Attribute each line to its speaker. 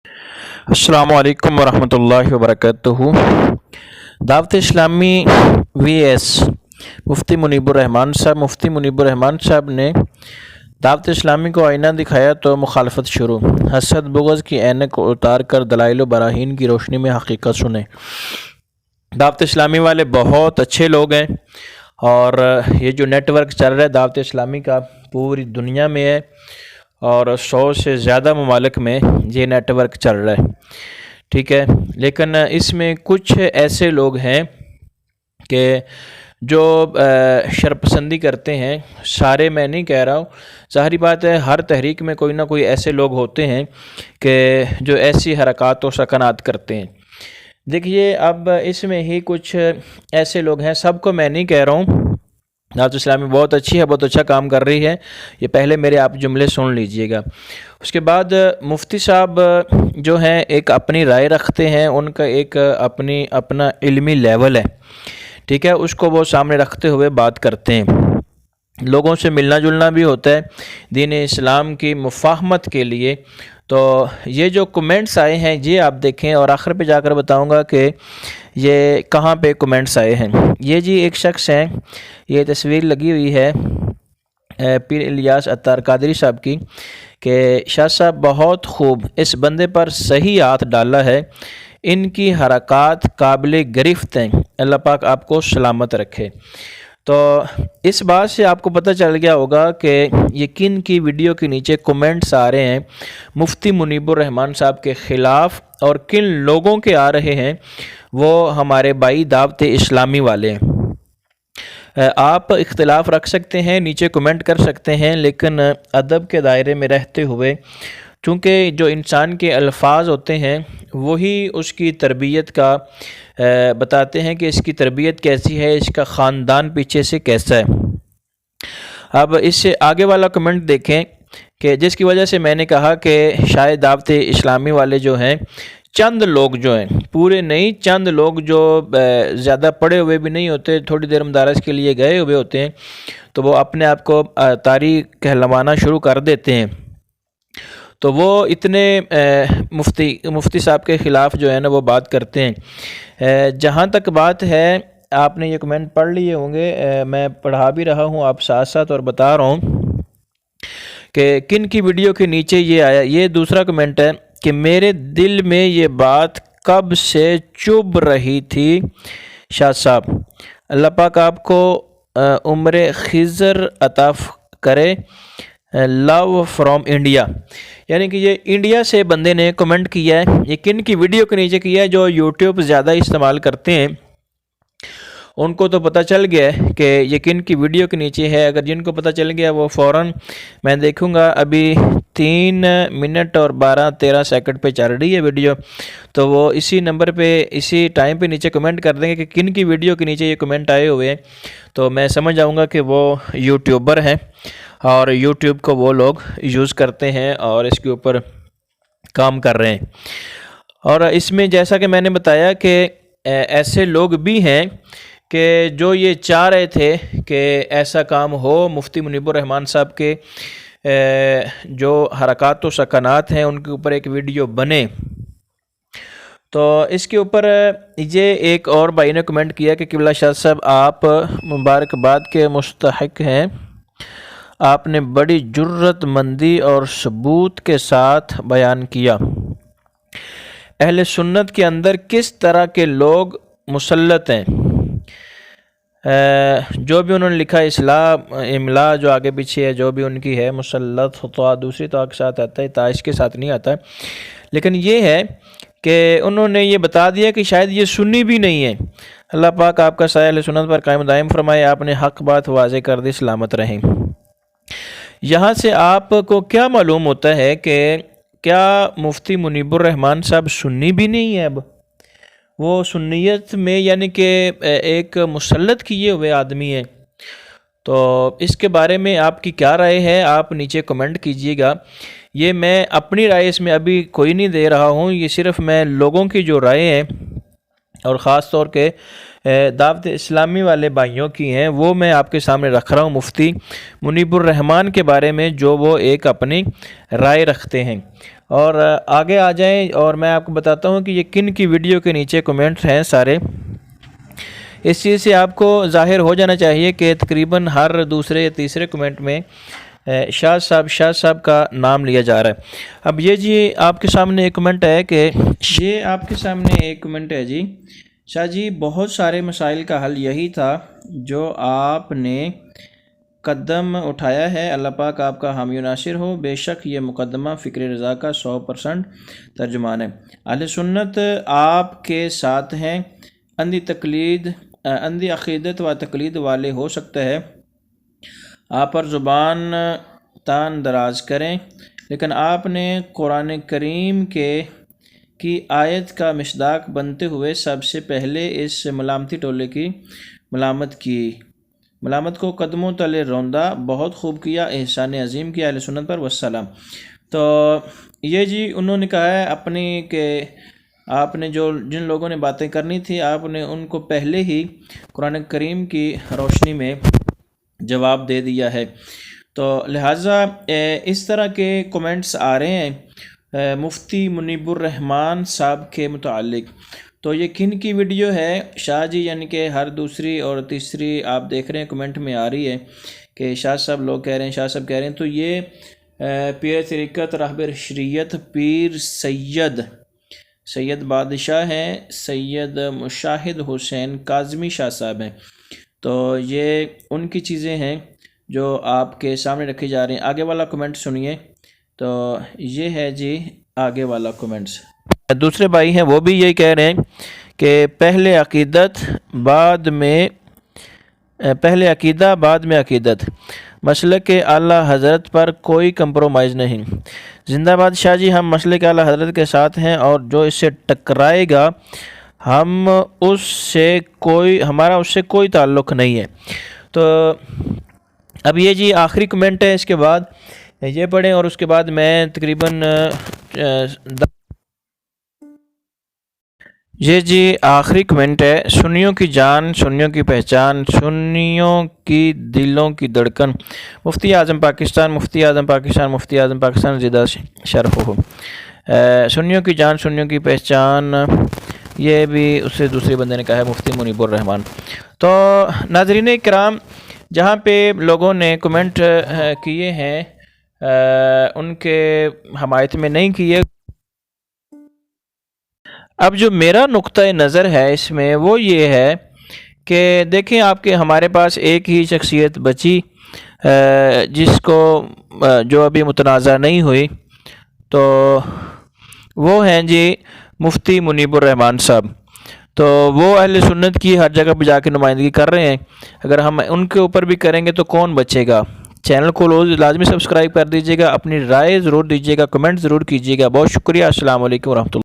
Speaker 1: अस्सलामु अलैकुम वरहमतुल्लाहि वबरकातुहू। दावत इस्लामी वीएस मुफ्ती मुनीबुर रहमान साहब ने दावत इस्लामी को आईना दिखाया तो मुखालफत शुरू। हसद बुग़्ज़ की ऐनक को उतार कर दलाइल व बराहीन की रोशनी में हकीकत सुने। दावत इस्लामी वाले बहुत अच्छे लोग हैं और ये जो नेटवर्क चल रहा है दावत इस्लामी का पूरी दुनिया में है और 100 से ज़्यादा ममालिक में ये नेटवर्क चल रहा है, ठीक है। लेकिन इसमें कुछ ऐसे लोग हैं कि जो शरपसंदी करते हैं। सारे मैं नहीं कह रहा हूँ, ज़ाहिर बात है हर तहरीक में कोई ना कोई ऐसे लोग होते हैं कि जो ऐसी हरकत व सकनात करते हैं। देखिए अब इसमें ही कुछ ऐसे लोग हैं, सबको मैं नहीं कह रहा हूँ। दावत इस्लामी बहुत अच्छी है, बहुत अच्छा काम कर रही है, ये पहले मेरे आप जुमले सुन लीजिएगा। उसके बाद मुफ्ती साहब जो हैं एक अपनी राय रखते हैं, उनका एक अपना इल्मी लेवल है, ठीक है, उसको वो सामने रखते हुए बात करते हैं। लोगों से मिलना जुलना भी होता है दीन इस्लाम की मुफाहमत के लिए। तो ये जो कमेंट्स आए हैं ये आप देखें और आखिर पे जाकर बताऊंगा कि ये कहाँ पे कमेंट्स आए हैं। ये जी एक शख्स हैं, ये तस्वीर लगी हुई है पीर इलियास अत्तार कादरी साहब की कि शाह साहब बहुत खूब, इस बंदे पर सही हाथ डाला है, इनकी हरकत काबिल गिरफ्त हैं, अल्लाह पाक आपको सलामत रखे। तो इस बात से आपको पता चल गया होगा कि ये किन की वीडियो के नीचे कमेंट्स आ रहे हैं मुफ्ती मुनीबुर रहमान साहब के ख़िलाफ़ और किन लोगों के आ रहे हैं, वो हमारे भाई दावत इस्लामी वाले हैं। आप इख्तिलाफ़ रख सकते हैं, नीचे कमेंट कर सकते हैं, लेकिन अदब के दायरे में रहते हुए, चूँकि जो इंसान के अल्फाज होते हैं वही उसकी तरबियत का बताते हैं कि इसकी तरबियत कैसी है, इसका ख़ानदान पीछे से कैसा है। अब इससे आगे वाला कमेंट देखें कि जिसकी वजह से मैंने कहा कि शायद दावत इस्लामी वाले जो हैं, चंद लोग जो हैं, पूरे नहीं, चंद लोग जो ज़्यादा पढ़े हुए भी नहीं होते, थोड़ी देर मदारस के लिए गए हुए होते हैं, तो वो अपने आप को तारीख कहलवाना शुरू कर देते हैं। तो वो इतने मुफ्ती साहब के ख़िलाफ़ जो है ना वो बात करते हैं। जहाँ तक बात है, आपने ये कमेंट पढ़ लिए होंगे, मैं पढ़ा भी रहा हूँ आप साथ साथ और बता रहा हूँ कि किन की वीडियो के नीचे ये आया। ये दूसरा कमेंट है कि मेरे दिल में ये बात कब से चुभ रही थी शाह साहब, अल्लाह पाक आपको उम्र खिज़र अता करे, लव फ्रॉम इंडिया। यानी कि ये इंडिया से बंदे ने कमेंट किया है। ये किन की वीडियो के नीचे किया है? जो यूट्यूब ज़्यादा इस्तेमाल करते हैं उनको तो पता चल गया है कि ये किन की वीडियो के नीचे है। अगर जिनको पता चल गया वो फ़ौरन, मैं देखूंगा अभी 3 मिनट और 12-13 सेकंड पे चल रही है वीडियो, तो वो इसी नंबर पे इसी टाइम पे नीचे कमेंट कर देंगे कि किन की वीडियो के नीचे ये कमेंट आए हुए हैं, तो मैं समझ जाऊँगा कि वो यूट्यूबर हैं और यूट्यूब को वो लोग यूज़ करते हैं और इसके ऊपर काम कर रहे हैं। और इसमें जैसा कि मैंने बताया कि ऐसे लोग भी हैं कि जो ये चाह रहे थे कि ऐसा काम हो, मुफ्ती मुनीबुर रहमान साहब के जो हरकत व सकनात हैं उनके ऊपर एक वीडियो बने। तो इसके ऊपर ये एक और भाई ने कमेंट किया कि किबला शाह साहब आप मुबारकबाद के मुस्तहिक हैं, आपने बड़ी जुर्रतमंदी और सबूत के साथ बयान किया। अहले सुन्नत के अंदर किस तरह के लोग मुसल्लत हैं, जो भी उन्होंने लिखा इमला जो आगे पीछे है जो भी उनकी है, मुसल्लत तो दूसरी तो के साथ आता है, ताश के साथ नहीं आता। लेकिन ये है कि उन्होंने ये बता दिया कि शायद ये सुन्नी भी नहीं है। अल्लाह पाक आपका साया अहले सुन्नत पर कायम दायम फरमाए, आपने हक बात वाज़े कर दी, सलामत रहें। यहाँ से आपको क्या मालूम होता है कि क्या मुफ्ती मुनीबुर रहमान साहब सुन्नी भी नहीं है? अब वो सुन्नियत में यानी कि एक मुसल्लत किए हुए आदमी है। तो इसके बारे में आपकी क्या राय है, आप नीचे कमेंट कीजिएगा। ये मैं अपनी राय इसमें अभी कोई नहीं दे रहा हूँ, ये सिर्फ मैं लोगों की जो राय है और ख़ास तौर के दावत इस्लामी वाले भाइयों की हैं वो मैं आपके सामने रख रहा हूँ। मुफ्ती मुनीबुर रहमान के बारे में जो वो एक अपनी राय रखते हैं اور آگے آ جائیں اور میں آپ کو بتاتا ہوں کہ یہ کن کی ویڈیو کے نیچے کمنٹس ہیں سارے۔ اس چیز سے آپ کو ظاہر ہو جانا چاہیے کہ تقریباً ہر دوسرے یا تیسرے کمنٹ میں شاہ صاحب کا نام لیا جا رہا ہے۔ اب یہ جی آپ کے سامنے ایک کمنٹ ہے کہ یہ آپ کے سامنے ایک کمنٹ ہے جی، شاہ جی بہت سارے مسائل کا حل یہی تھا جو آپ نے قدم اٹھایا ہے، اللہ پاک آپ کا حامی و ناصر ہو۔ بے شک یہ مقدمہ فکر رضا کا 100% ترجمان ہے۔ اہل سنت آپ کے ساتھ ہیں، اندھی عقیدت و تقلید والے ہو سکتا ہے آپ پر زبان تان دراز کریں، لیکن آپ نے قرآن کریم کی آیت کا مصداق بنتے ہوئے سب سے پہلے اس ملامتی ٹولے کی ملامت کو قدموں تلے روندا، بہت خوب کیا، احسان عظیم کیا اہل سنت پر، والسلام۔ تو یہ جی انہوں نے کہا ہے کہ آپ نے جن لوگوں نے باتیں کرنی تھی آپ نے ان کو پہلے ہی قرآن کریم کی روشنی میں جواب دے دیا ہے، تو لہٰذا اس طرح کے کمنٹس آ رہے ہیں مفتی منیب الرحمان صاحب کے متعلق۔ تو یہ کن کی ویڈیو ہے شاہ جی؟ یعنی کہ ہر دوسری اور تیسری آپ دیکھ رہے ہیں کمنٹ میں آ رہی ہے کہ شاہ صاحب لوگ کہہ رہے ہیں، شاہ صاحب کہہ رہے ہیں۔ تو یہ پیر طریقت راہبر شریعت پیر سید بادشاہ ہیں، سید مشاہد حسین کاظمی شاہ صاحب ہیں۔ تو یہ ان کی چیزیں ہیں جو آپ کے سامنے رکھی جا رہی ہیں۔ آگے والا کمنٹ سنیے، تو یہ ہے جی آگے والا کمنٹس۔ دوسرے بھائی ہیں وہ بھی یہی کہہ رہے ہیں کہ پہلے عقیدہ بعد میں عقیدت، مسلک اعلیٰ حضرت پر کوئی کمپرومائز نہیں۔ زندہ باد شاہ جی، ہم مسلک اعلیٰ حضرت کے ساتھ ہیں اور جو اس سے ٹکرائے گا ہمارا اس سے کوئی تعلق نہیں ہے۔ تو اب یہ جی آخری کمنٹ ہے، اس کے بعد یہ پڑھیں اور اس کے بعد میں تقریباً یہ جی آخری کمنٹ ہے، سنیوں کی جان، سنیوں کی پہچان، سنیوں کی دلوں کی دھڑکن، مفتی اعظم پاکستان، مفتی اعظم پاکستان، مفتی اعظم پاکستان زیادہ شرف ہو۔ سنیوں کی جان، سنیوں کی پہچان، یہ بھی اس سے دوسرے بندے نے کہا ہے، مفتی منیب الرحمان۔ تو ناظرین کرام، جہاں پہ لوگوں نے کمنٹ کیے ہیں ان کے حمایت میں نہیں کیے، اب جو میرا نقطہ نظر ہے اس میں وہ یہ ہے کہ دیکھیں آپ کے ہمارے پاس ایک ہی شخصیت بچی جس کو جو ابھی متنازع نہیں ہوئی، تو وہ ہیں جی مفتی منیب الرحمان صاحب۔ تو وہ اہل سنت کی ہر جگہ پہ جا کے نمائندگی کر رہے ہیں، اگر ہم ان کے اوپر بھی کریں گے تو کون بچے گا؟ چینل کو لازمی سبسکرائب کر دیجیے گا، اپنی رائے ضرور دیجیے گا، کمنٹ ضرور کیجیے گا۔ بہت شکریہ، السلام علیکم ورحمۃ اللہ۔